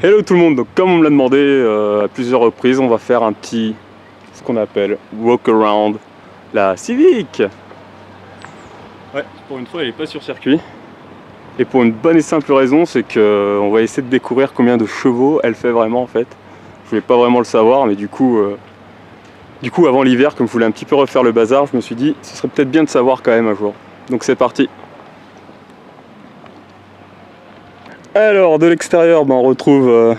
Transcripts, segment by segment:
Hello tout le monde, donc comme on me l'a demandé à plusieurs reprises, on va faire un petit, ce qu'on appelle walk around la Civic. Ouais, pour une fois elle n'est pas sur circuit. Et pour une bonne et simple raison, c'est qu'on va essayer de découvrir combien de chevaux elle fait vraiment en fait. Je voulais pas vraiment le savoir, mais du coup avant l'hiver, comme je voulais un petit peu refaire le bazar, je me suis dit ce serait peut-être bien de savoir quand même un jour. Donc c'est parti. Alors de l'extérieur, on retrouve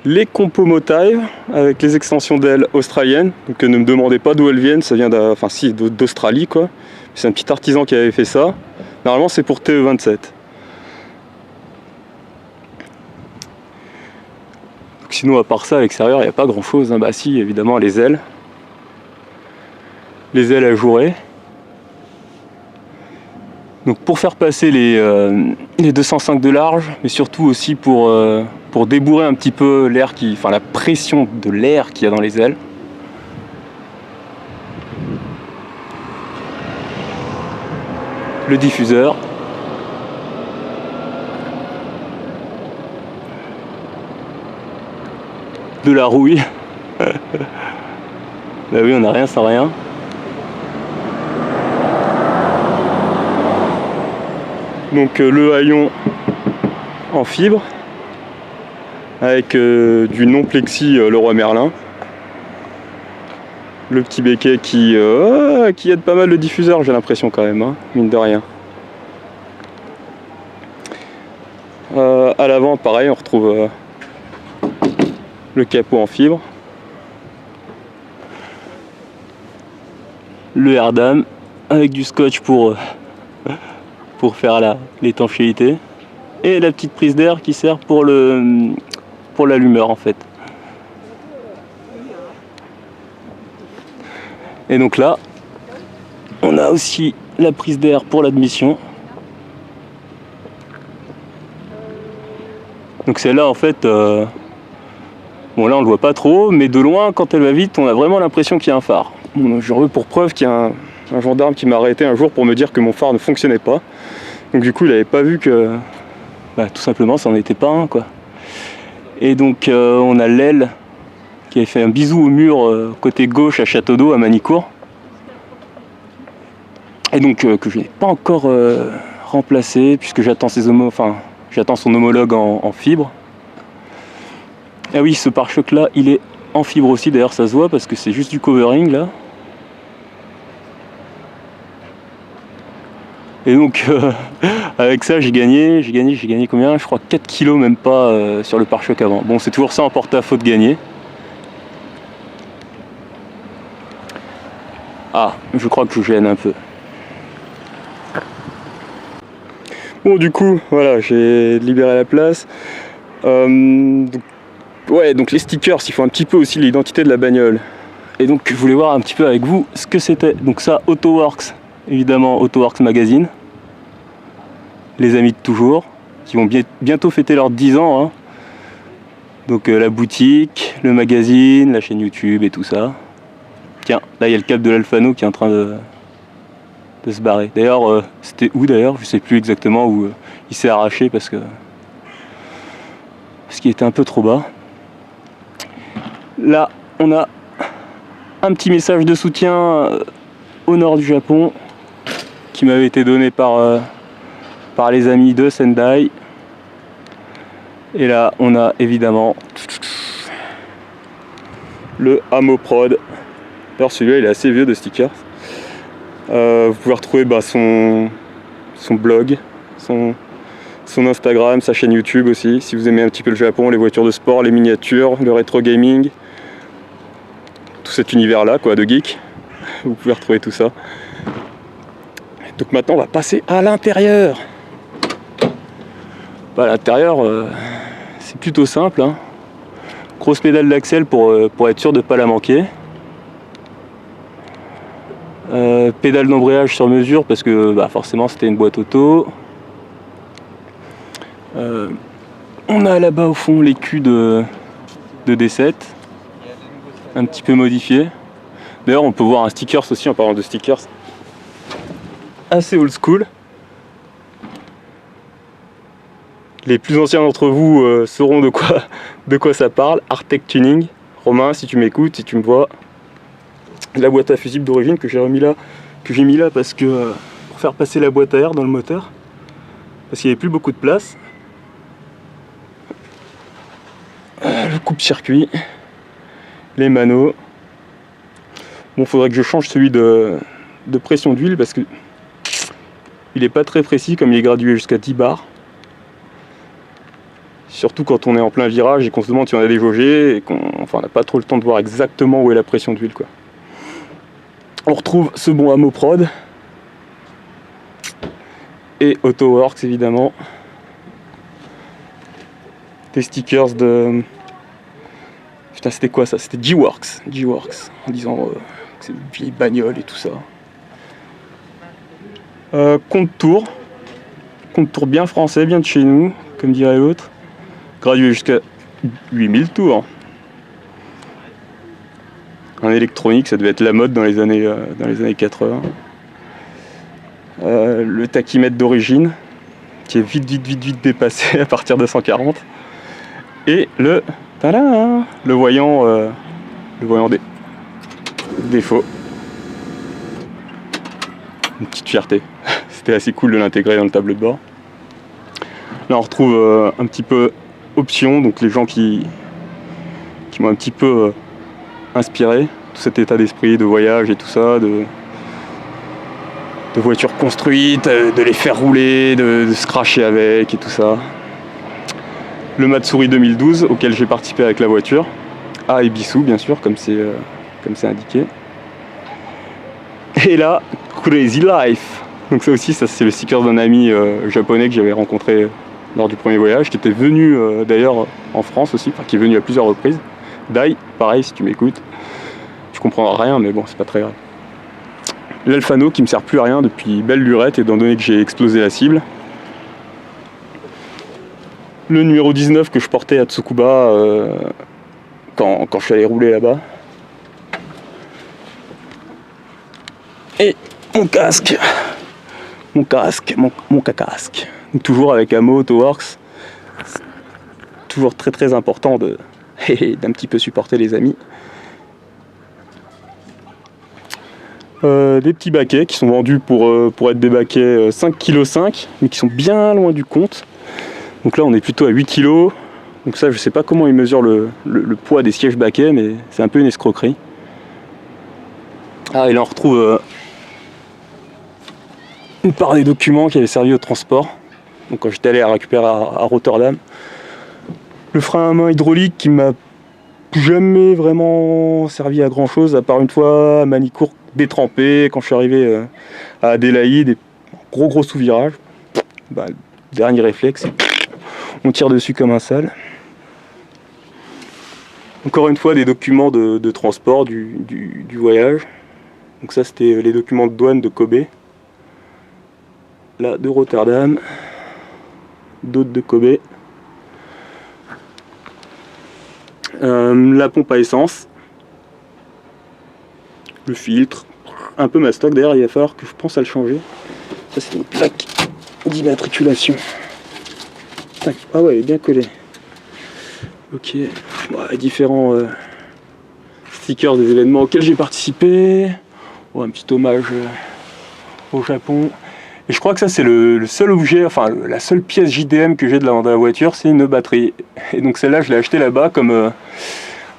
les compos Motive avec les extensions d'ailes australiennes. Donc ne me demandez pas d'où elles viennent, ça vient d'Australie quoi. C'est un petit artisan qui avait fait ça. Normalement c'est pour TE27. Donc, sinon à part ça à l'extérieur il n'y a pas grand chose. Bah si évidemment les ailes. Les ailes ajourées. Donc pour faire passer les 205 de large, mais surtout aussi pour débourrer un petit peu l'air la pression de l'air qu'il y a dans les ailes. Le diffuseur. De la rouille. Bah oui, on n'a rien sans rien. Donc le haillon en fibre avec du non plexi Leroy Merlin. Le petit béquet qui aide pas mal le diffuseur, j'ai l'impression quand même, hein, mine de rien. À l'avant pareil, on retrouve le capot en fibre. Le air-dam avec du scotch pour faire l'étanchéité. Et la petite prise d'air qui sert pour l'allumeur en fait. Et donc là, on a aussi la prise d'air pour l'admission. Donc celle-là en fait, bon là on le voit pas trop, mais de loin quand elle va vite, on a vraiment l'impression qu'il y a un phare. Bon, j'en veux pour preuve qu'il y a un gendarme qui m'a arrêté un jour pour me dire que mon phare ne fonctionnait pas. Donc du coup il n'avait pas vu que tout simplement ça n'en était pas un quoi. Et donc on a l'aile qui avait fait un bisou au mur côté gauche à Château-d'Eau à Manicourt. Et donc que je n'ai pas encore remplacé puisque j'attends son homologue en fibre. Ah oui, ce pare-choc là il est en fibre aussi, d'ailleurs ça se voit parce que c'est juste du covering là. Et donc avec ça j'ai gagné combien? Je crois 4 kg même pas sur le pare-choc avant. Bon c'est toujours ça en porte-à-faux de gagner. Ah, je crois que je gêne un peu. Bon du coup, voilà, j'ai libéré la place. Donc les stickers, il faut un petit peu aussi l'identité de la bagnole. Et donc je voulais voir un petit peu avec vous ce que c'était. Donc ça, AutoWorks, évidemment AutoWorks Magazine. Les amis de toujours, qui vont bientôt fêter leurs 10 ans. Hein. Donc la boutique, le magazine, la chaîne YouTube et tout ça. Tiens, là il y a le câble de l'Alfano qui est en train de se barrer. D'ailleurs, c'était où d'ailleurs? Je sais plus exactement où il s'est arraché parce qu'il était un peu trop bas. Là, on a un petit message de soutien au nord du Japon qui m'avait été donné par les amis de Sendai. Et là, on a évidemment le Amoprod. Alors celui-là, il est assez vieux de stickers. Vous pouvez retrouver son blog, son Instagram, sa chaîne YouTube aussi, si vous aimez un petit peu le Japon, les voitures de sport, les miniatures, le rétro gaming, tout cet univers là quoi, de geek, vous pouvez retrouver tout ça. Donc maintenant on va passer à l'intérieur. À l'intérieur c'est plutôt simple, hein. Grosse pédale d'axel pour être sûr de ne pas la manquer. Pédale d'embrayage sur mesure parce que forcément c'était une boîte auto. On a là-bas au fond l'écu de D7, un petit peu modifié. D'ailleurs on peut voir un stickers aussi en parlant de stickers, assez old school. Les plus anciens d'entre vous sauront de quoi ça parle. Artec Tuning. Romain, si tu m'écoutes, si tu me vois, la boîte à fusible d'origine que j'ai mis là parce que pour faire passer la boîte à air dans le moteur, parce qu'il n'y avait plus beaucoup de place. Le coupe-circuit, les manos. Bon, faudrait que je change celui de pression d'huile parce que il n'est pas très précis comme il est gradué jusqu'à 10 bars. Surtout quand on est en plein virage et qu'on se demande si on a déjaugé et qu'on n'a pas trop le temps de voir exactement où est la pression d'huile, quoi. On retrouve ce bon Amoprod et AutoWorks évidemment. Des stickers de... Putain, c'était quoi ça? C'était G-Works, en disant que c'est une vieille bagnole et tout ça. Compte tour bien français, bien de chez nous, comme dirait l'autre. Gradué jusqu'à 8000 tours. En électronique, ça devait être la mode dans les années 80. Le tachymètre d'origine, qui est vite dépassé à partir de 140. Et le voyant des défauts. Une petite fierté. C'était assez cool de l'intégrer dans le tableau de bord. Là on retrouve un petit peu options, donc les gens qui m'ont un petit peu inspiré, tout cet état d'esprit de voyage et tout ça, de voitures construites, de les faire rouler, de se crasher avec et tout ça. Le Matsuri 2012 auquel j'ai participé avec la voiture, A et Bissou bien sûr, comme c'est indiqué. Et là, Crazy Life. Donc ça aussi, c'est le sticker d'un ami japonais que j'avais rencontré lors du premier voyage, qui était venu d'ailleurs en France aussi, enfin qui est venu à plusieurs reprises. Dai, pareil si tu m'écoutes, tu comprendras rien mais bon c'est pas très grave. L'Alfano qui me sert plus à rien depuis belle lurette étant donné que j'ai explosé la cible. Le numéro 19 que je portais à Tsukuba quand je suis allé rouler là-bas. Et mon casque. Mon casque. Donc, toujours avec Amo, AutoWorks. Toujours très important d'un petit peu supporter les amis. Des petits baquets qui sont vendus pour être des baquets 5,5 kg, mais qui sont bien loin du compte. Donc là on est plutôt à 8 kg. Donc ça je sais pas comment ils mesurent le poids des sièges baquets, mais c'est un peu une escroquerie. Ah et là on retrouve une part des documents qui avaient servi au transport. Donc quand j'étais allé à récupérer à Rotterdam. Le frein à main hydraulique qui m'a jamais vraiment servi à grand chose, à part une fois à Manicourt détrempé quand je suis arrivé à Adélaïde, et gros sous-virage. Bah, dernier réflexe, on tire dessus comme un sale. Encore une fois des documents de transport du voyage. Donc ça c'était les documents de douane de Kobe. Là de Rotterdam. D'autres de Kobe. La pompe à essence. Le filtre. Un peu mastoc d'ailleurs, il va falloir que je pense à le changer. Ça c'est une plaque d'immatriculation. Ah ouais, elle est bien collée. Ok. Bon, différents stickers des événements auxquels j'ai participé. Oh, un petit hommage au Japon. Et je crois que ça c'est le seul objet, enfin la seule pièce JDM que j'ai de la voiture, c'est une batterie. Et donc celle-là je l'ai achetée là-bas comme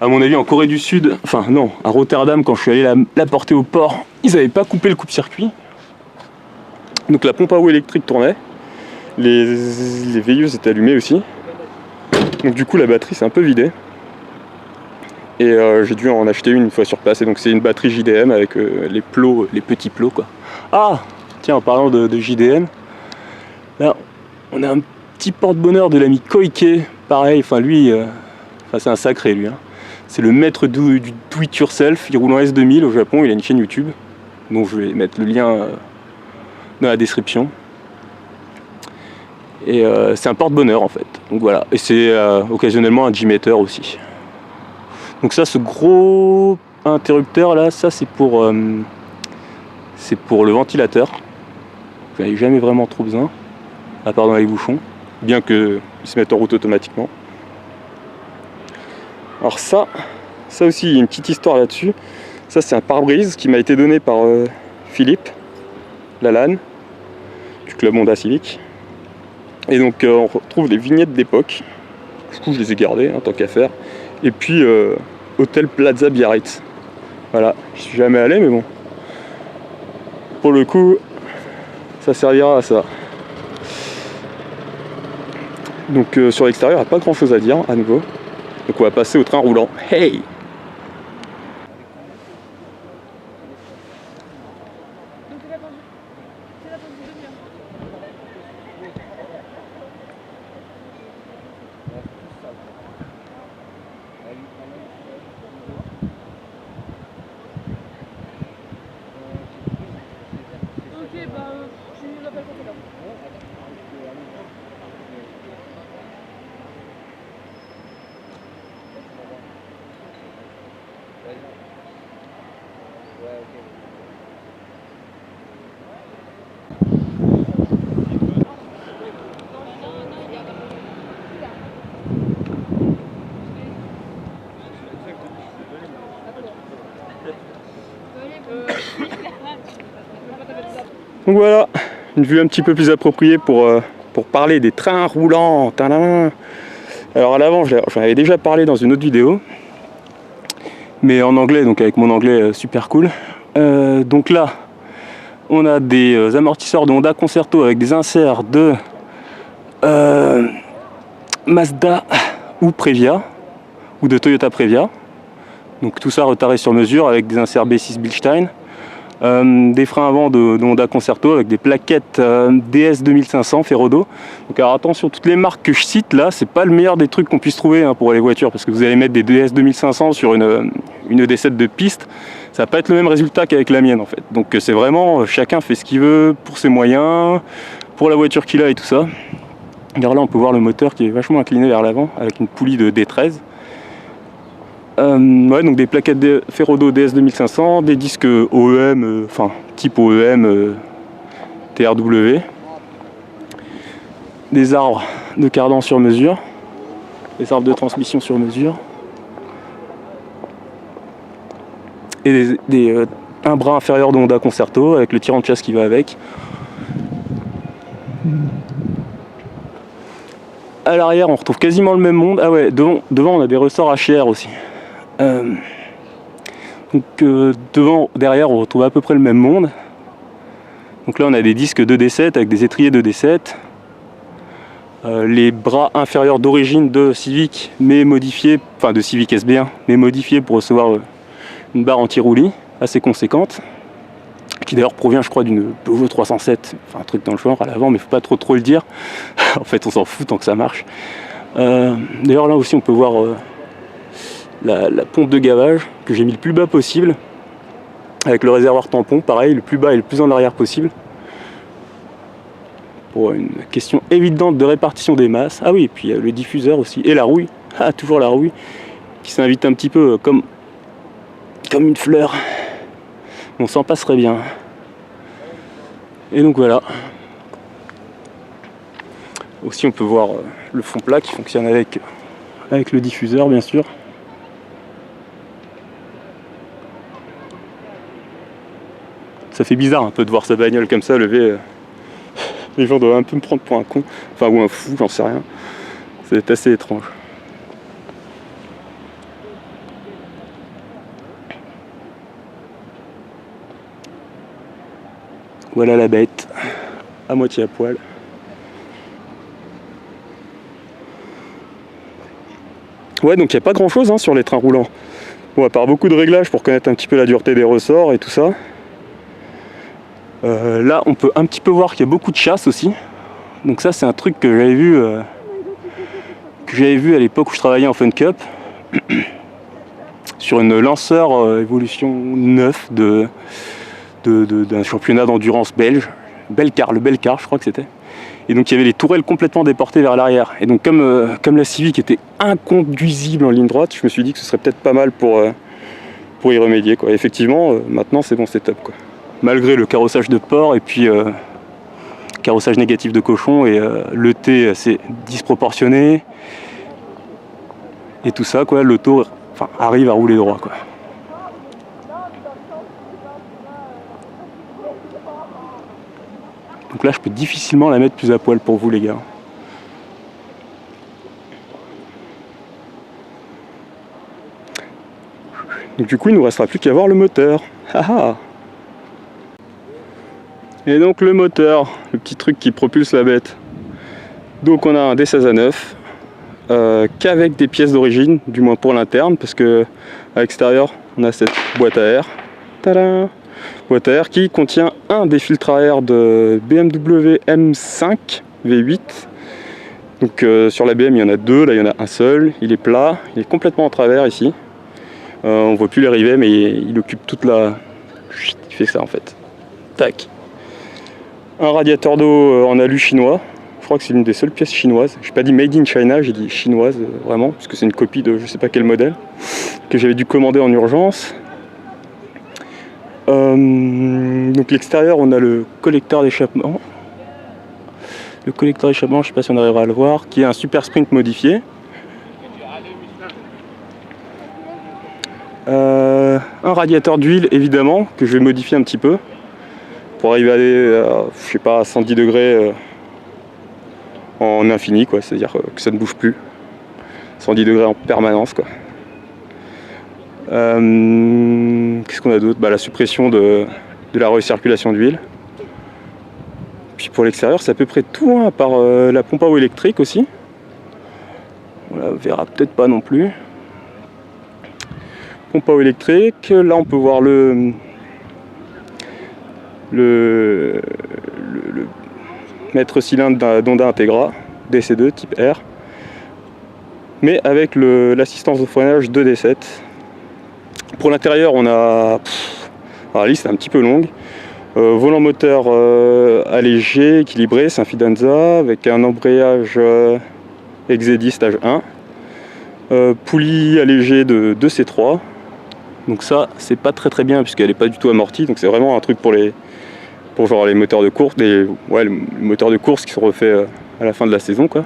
à mon avis en Corée du Sud, enfin non, à Rotterdam quand je suis allé la porter au port, ils n'avaient pas coupé le coupe-circuit. Donc la pompe à eau électrique tournait, les veilleuses étaient allumées aussi. Donc du coup la batterie s'est un peu vidée. Et j'ai dû en acheter une fois sur place. Et donc c'est une batterie JDM avec les plots, les petits plots quoi. Ah tiens, en parlant de JDM, là on a un petit porte-bonheur de l'ami Koike, pareil, enfin lui, c'est un sacré lui. Hein. C'est le maître du do it yourself, il roule en S2000 au Japon, il a une chaîne YouTube, dont je vais mettre le lien dans la description. Et c'est un porte-bonheur en fait, donc voilà, et c'est occasionnellement un G-meter aussi. Donc ça, ce gros interrupteur là, ça c'est pour le ventilateur. J'en avais jamais vraiment trop besoin, à part dans les bouchons, bien que ils se mettent en route automatiquement. Alors ça aussi, il y a une petite histoire là-dessus. Ça, c'est un pare-brise qui m'a été donné par Philippe Lalanne du club Honda Civic. Et donc on retrouve des vignettes d'époque. Du coup, je les ai gardées, tant qu'à faire. Et puis Hôtel Plaza Biarritz. Voilà, je suis jamais allé, mais bon. Pour le coup, ça servira à ça. Donc sur l'extérieur, il n'y a pas grand chose à dire à nouveau. Donc on va passer au train roulant. Hey! Donc voilà, une vue un petit peu plus appropriée pour parler des trains roulants. Tadam. Alors à l'avant, j'en avais déjà parlé dans une autre vidéo, mais en anglais, donc avec mon anglais super cool. Donc là, on a des amortisseurs de Honda Concerto avec des inserts de Mazda ou Previa, ou de Toyota Previa. Donc tout ça retardé sur mesure avec des inserts B6 Bilstein. Des freins avant de Honda Concerto avec des plaquettes DS 2500 Ferrodo. Donc alors attention, toutes les marques que je cite là, c'est pas le meilleur des trucs qu'on puisse trouver pour les voitures, parce que vous allez mettre des DS 2500 sur une ED7 de piste, ça va pas être le même résultat qu'avec la mienne en fait. Donc c'est vraiment, chacun fait ce qu'il veut pour ses moyens, pour la voiture qu'il a et tout ça. Alors là on peut voir le moteur qui est vachement incliné vers l'avant avec une poulie de D13. Ouais, donc des plaquettes de Ferrodo DS 2500, des disques OEM, type OEM TRW, des arbres de cardan sur mesure, des arbres de transmission sur mesure, et un bras inférieur de Honda Concerto avec le tirant de chasse qui va avec. À l'arrière, on retrouve quasiment le même monde. Ah ouais, devant on a des ressorts HR aussi. Derrière, on retrouve à peu près le même monde. Donc là, on a des disques 2D7 avec des étriers 2D7. Les bras inférieurs d'origine de Civic, mais modifiés, enfin de Civic SB1, mais modifiés pour recevoir une barre anti-roulis assez conséquente, qui d'ailleurs provient, je crois, d'une Peugeot 307, enfin un truc dans le genre à l'avant, mais faut pas trop le dire. En fait, on s'en fout tant que ça marche. D'ailleurs, là aussi, on peut voir la pompe de gavage que j'ai mis le plus bas possible, avec le réservoir tampon, pareil, le plus bas et le plus en arrière possible, pour une question évidente de répartition des masses. Ah oui, et puis il y a le diffuseur aussi, et la rouille, toujours la rouille, qui s'invite un petit peu comme une fleur. On s'en passerait bien. Et donc voilà. Aussi on peut voir le fond plat qui fonctionne avec le diffuseur bien sûr. Ça fait bizarre un peu de voir sa bagnole comme ça lever. Les gens doivent un peu me prendre pour un con, enfin ou un fou, j'en sais rien. C'est assez étrange. Voilà la bête, à moitié à poil. Ouais, donc il n'y a pas grand chose sur les trains roulants. Bon, à part beaucoup de réglages pour connaître un petit peu la dureté des ressorts et tout ça. Là, on peut un petit peu voir qu'il y a beaucoup de chasse aussi. Donc ça, c'est un truc que j'avais vu à l'époque où je travaillais en Fun Cup. Sur une lanceur Evolution 9 d'un championnat d'endurance belge. Le Belcar, je crois que c'était. Et donc il y avait les tourelles complètement déportées vers l'arrière. Et donc comme la Civic était inconduisible en ligne droite, je me suis dit que ce serait peut-être pas mal pour y remédier, quoi. Et effectivement, maintenant c'est bon, c'est top, quoi. Malgré le carrossage de port et puis carrossage négatif de cochon, et le T c'est disproportionné. Et tout ça, quoi, l'auto arrive à rouler droit, quoi. Donc là, je peux difficilement la mettre plus à poil pour vous, les gars. Donc du coup, il ne nous restera plus qu'à voir le moteur. Et donc le moteur, le petit truc qui propulse la bête. Donc on a un D16 à 9. Qu'avec des pièces d'origine, du moins pour l'interne, parce que à l'extérieur on a cette boîte à air. Tadam! Boîte à air qui contient un des filtres à air de BMW M5 V8. Donc sur la BM il y en a deux, là il y en a un seul, il est plat, il est complètement en travers ici. On voit plus les rivets, mais il occupe toute la... Il fait ça en fait. Tac. Un radiateur d'eau en alu chinois. Je crois que c'est l'une des seules pièces chinoises. J'ai pas dit made in China, j'ai dit chinoise vraiment, parce que c'est une copie de je sais pas quel modèle que j'avais dû commander en urgence. Donc l'extérieur, on a le collecteur d'échappement. Le collecteur d'échappement, je sais pas si on arrivera à le voir, qui est un super sprint modifié. Un radiateur d'huile évidemment que je vais modifier un petit peu pour arriver à aller je sais pas à 110 degrés en infini, quoi, c'est-à-dire que ça ne bouge plus, 110 degrés en permanence, quoi. Qu'est-ce qu'on a d'autre? La suppression de la recirculation d'huile. Puis pour l'extérieur c'est à peu près tout, hein, à part la pompe à eau électrique aussi. On la verra peut-être pas non plus. Pompe à eau électrique, là on peut voir le mètre cylindre d'Honda Integra DC2 type R, mais avec l'assistance de freinage de D7. Pour l'intérieur on a... la liste est un petit peu longue. Volant moteur allégé, équilibré, c'est un Fidanza avec un embrayage XZ10 stage 1. Poulie allégée de 2C3. Donc ça c'est pas très bien puisqu'elle n'est pas du tout amortie, donc c'est vraiment un truc pour genre les moteurs de course, les moteurs de course qui sont refaits à la fin de la saison, quoi.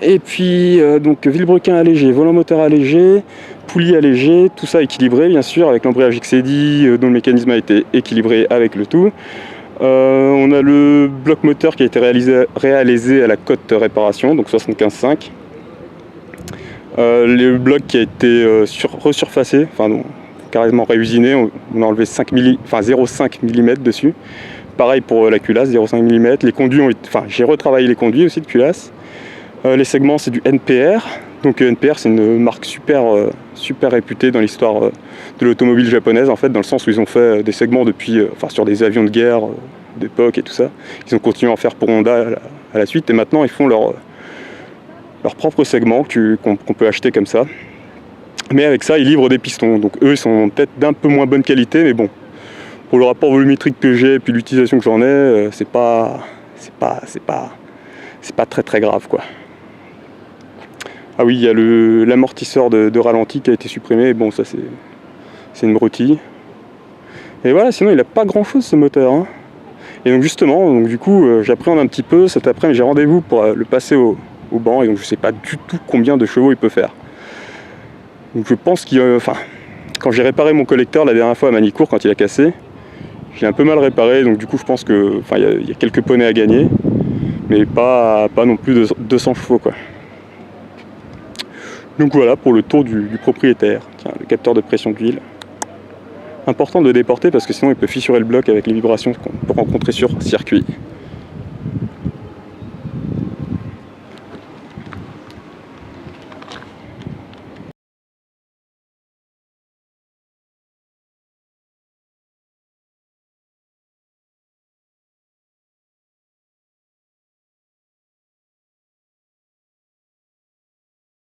Et puis donc vilebrequin allégé, volant moteur allégé, poulie allégée, tout ça équilibré bien sûr avec l'embrayage XC10 dont le mécanisme a été équilibré avec le tout. On a le bloc moteur qui a été réalisé à la cote réparation, donc 75.5. Le bloc qui a été resurfacé, carrément réusiné, on a enlevé 0,5 mm dessus. Pareil pour la culasse, 0,5 mm. Les conduits j'ai retravaillé les conduits aussi de culasse. Les segments c'est du NPR. Donc NPR c'est une marque super réputée dans l'histoire de l'automobile japonaise, en fait, dans le sens où ils ont fait des segments depuis, sur des avions de guerre d'époque et tout ça. Ils ont continué à en faire pour Honda à la suite, et maintenant ils font leur propre segment qu'on peut acheter comme ça. Mais avec ça ils livrent des pistons, donc eux ils sont peut-être d'un peu moins bonne qualité, mais bon, pour le rapport volumétrique que j'ai et puis l'utilisation que j'en ai, c'est pas très grave, quoi. Ah oui, il y a l'amortisseur de ralenti qui a été supprimé, bon ça c'est une broutille. Et voilà, sinon il n'a pas grand chose ce moteur, hein. Et donc justement, du coup j'appréhende un petit peu. Cet après-midi j'ai rendez-vous pour le passer au banc, et donc je sais pas du tout combien de chevaux il peut faire. Donc je pense quand j'ai réparé mon collecteur la dernière fois à Manicourt, quand il a cassé, j'ai un peu mal réparé, donc du coup je pense que il y a quelques poneys à gagner, mais pas non plus de 200 chevaux, quoi. Donc voilà pour le tour du propriétaire. Tiens, le capteur de pression d'huile. Important de le déporter parce que sinon il peut fissurer le bloc avec les vibrations qu'on peut rencontrer sur circuit.